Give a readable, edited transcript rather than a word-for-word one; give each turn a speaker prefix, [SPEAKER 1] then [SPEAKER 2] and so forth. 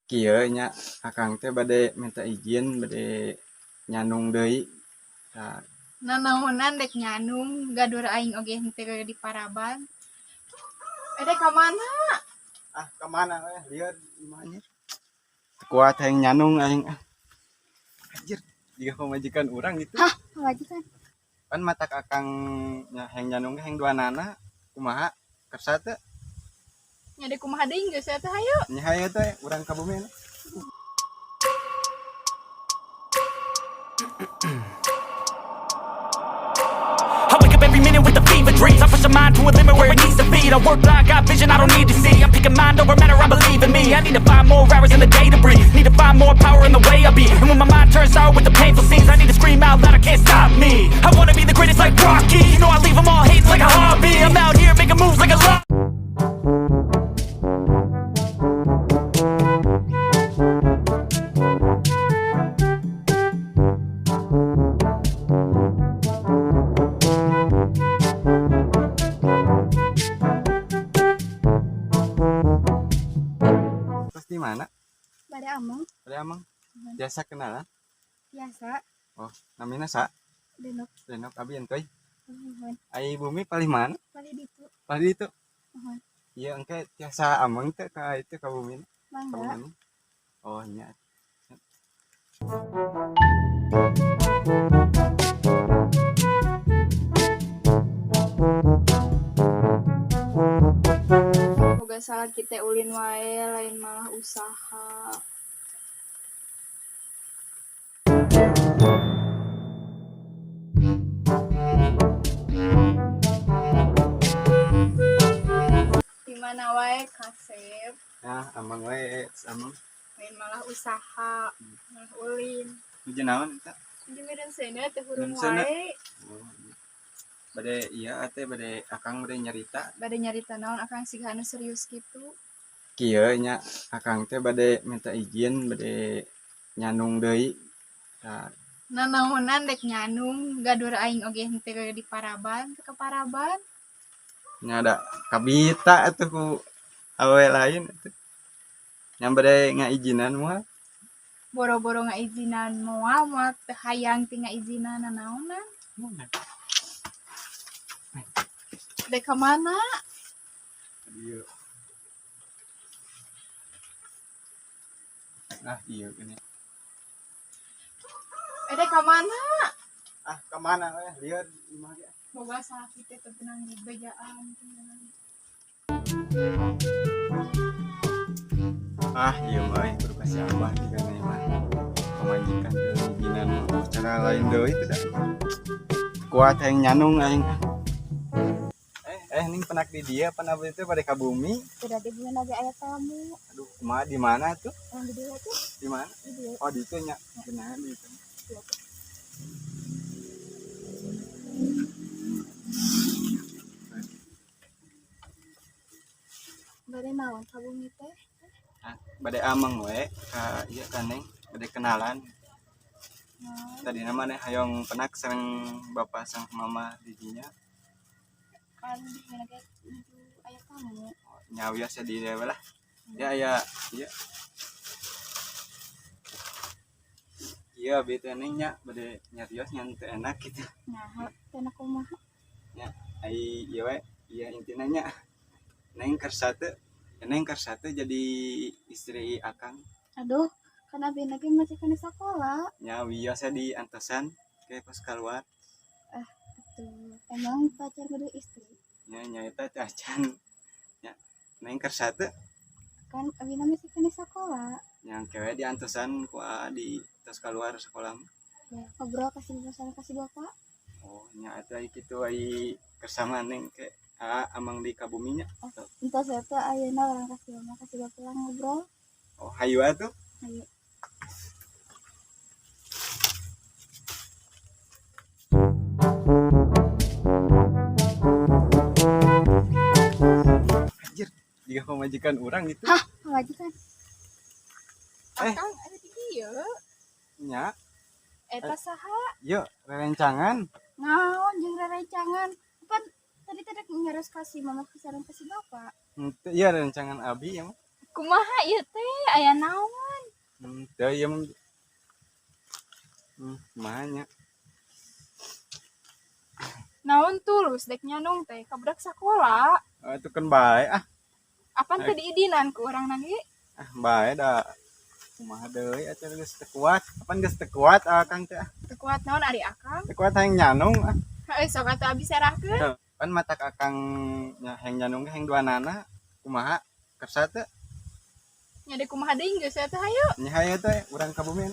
[SPEAKER 1] Kieu nya akang teh bade minta izin bade nyanung deui. Tah
[SPEAKER 2] Nanaonan dek nyanung gadur aing oge henteu di Paraban. Dek ka mana?
[SPEAKER 1] ka mana lieur imahnya. Kuat hayang nyanung aing anjir jiga pamajikan urang gitu.
[SPEAKER 2] Hah, majikan.
[SPEAKER 1] Pan matak akang hayang nyanung hayang duanana kumaha kersa teh
[SPEAKER 2] Nya dek kumaha deui geus eta hayu.
[SPEAKER 1] nya hayu teh urang ka bumi.
[SPEAKER 3] I wake up every minute with a fever dreams. I push my mind to a limit where it needs to be. I work blind, got vision I don't need to see. I'm picking mind over matter, I believe in me. I need to find more hours in the day to breathe. Need to find more power in the way I be. And when my mind turns sour with the painful scenes, I need to scream out loud, I can't stop me. I wanna be the greatest like Rocky. You know I leave them all hating like a hobby. I'm out here making moves like a lot.
[SPEAKER 1] Terus di mana?
[SPEAKER 2] Bade among
[SPEAKER 1] Bade amang. Biasa kenalan.
[SPEAKER 2] biasa
[SPEAKER 1] Oh, namina sa?
[SPEAKER 2] denok
[SPEAKER 1] Denok abi entoy.
[SPEAKER 2] nuhun.
[SPEAKER 1] Ai bumi palih mana?
[SPEAKER 2] Bade ditu.
[SPEAKER 1] Palih itu.
[SPEAKER 2] Nuhun.
[SPEAKER 1] Iya engke tiasa amang teh ka itu ka bumi. Ka
[SPEAKER 2] Mangga.
[SPEAKER 1] bumi. Oh nya.
[SPEAKER 2] Boga salah kita ulin wae lain malah usaha. Dimana wae kasep
[SPEAKER 1] Nah, amang we amang.
[SPEAKER 2] lain malah usaha. Malah ulin.
[SPEAKER 1] Nuju naon eta?
[SPEAKER 2] Jadi medan seuneu teh hurung
[SPEAKER 1] Medan seuneu.
[SPEAKER 2] wae.
[SPEAKER 1] Oh. Bade iya ate bade akang bade nyarita.
[SPEAKER 2] Bade nyarita naon akang siga anu serius gitu.
[SPEAKER 1] Kieu nya akang teh bade minta izin bade nyanung deui. Tah
[SPEAKER 2] Nanaonan dek nyanung gadur aing oge henteu di Paraban, ke Paraban.
[SPEAKER 1] nya ada kabita atuh ku awewe lain atuh. Nya bade ngaijinan moal.
[SPEAKER 2] Boro-boro ngaizinan moal moal teu hayang ti ngaizinan nanaonan. Dek ka mana?
[SPEAKER 1] Ieu. Nah, ieu gini.
[SPEAKER 2] Dek ka mana?
[SPEAKER 1] Ka mana we? Lieur imah ge.
[SPEAKER 2] Boga sakit teh tenang di bejaan.
[SPEAKER 1] Ieu mah kudu kasih abah juga nih mah. Pamajikan teh ijinan cara lain deui teh da. Kuat hayang nyanung aing. Ning penak di dia pan abdi teh bade ka bumi.
[SPEAKER 2] Tidak di bulan lagi aya tamu.
[SPEAKER 1] Aduh, kumaha di mana tuh?
[SPEAKER 2] Yang di dieu tuh,
[SPEAKER 1] Di mana?
[SPEAKER 2] di dieu.
[SPEAKER 1] Oh, di itu nya. Benar di itu.
[SPEAKER 2] Bade naon ka bumi teh?
[SPEAKER 1] Bade ameng we ka ieu ka Neng, bade kenalan. Tadi namanya hayong penak sareng bapak sang mama di dinya.
[SPEAKER 2] Kan di bulan lagi aya tamu.
[SPEAKER 1] Nya wios di dieu lah. Ya aya ieu. Iya, abi teh Neng nya bade nyarios nya teu enak gitu.
[SPEAKER 2] Nah, teh na kumaha?
[SPEAKER 1] Nya ai ieu we, ieu intina nya. Neng kersa teu jadi istri akang.
[SPEAKER 2] Aduh, kan abi lagi masih kan di sekolah.
[SPEAKER 1] Nya wios di antosan ke pas keluar.
[SPEAKER 2] Betul. Emang pacar kudu istri.
[SPEAKER 1] Nya eta teh acan. Nya Neng kersa teu
[SPEAKER 2] Kan abi masih kan di sekolah.
[SPEAKER 1] yang kewe di antosan ku di tos keluar sekolah.
[SPEAKER 2] Ya, ngobrol kasih bapak.
[SPEAKER 1] Oh, nya eta kitu ai kersama Neng ke amang di kabuminya.
[SPEAKER 2] Entah saya tuh ayeuna orang kasih bapak lah ngobrol.
[SPEAKER 1] Oh, hayu atuh.
[SPEAKER 2] Ayo.
[SPEAKER 1] Anjir, jiga pamajikan urang gitu.
[SPEAKER 2] Hah, majikan.
[SPEAKER 1] Eh.
[SPEAKER 2] Akang ada di dieu.
[SPEAKER 1] Nya,
[SPEAKER 2] Eta saha?
[SPEAKER 1] yuk rencangan.
[SPEAKER 2] Naon jeung rerencangan. Kan tadi nyaros kasih mama sareng kasih bapak.
[SPEAKER 1] Henteu ieu rencangan abi ya mah.
[SPEAKER 2] Kumaha ieu teh? Aya naon?
[SPEAKER 1] Teu ieu mah. Mahanya.
[SPEAKER 2] Naon tulus dek nyanung teh kabudak sakola.
[SPEAKER 1] Itu kan bae
[SPEAKER 2] Apan teu diidinan ku urang nage.
[SPEAKER 1] bae da kumaha deui atuh geus teu kuat. Apan geus teu kuat Kang teh.
[SPEAKER 2] Teu kuat naon ari akang.
[SPEAKER 1] Teu kuat hayang nyanung
[SPEAKER 2] Sok atuh abi serahkeun.
[SPEAKER 1] Pan matak Akang hayang nyanung hayang duanana kumaha kersa teu
[SPEAKER 2] Nya de kumaha deui geus atuh hayu.
[SPEAKER 1] nya hayu teh urang ka bumi.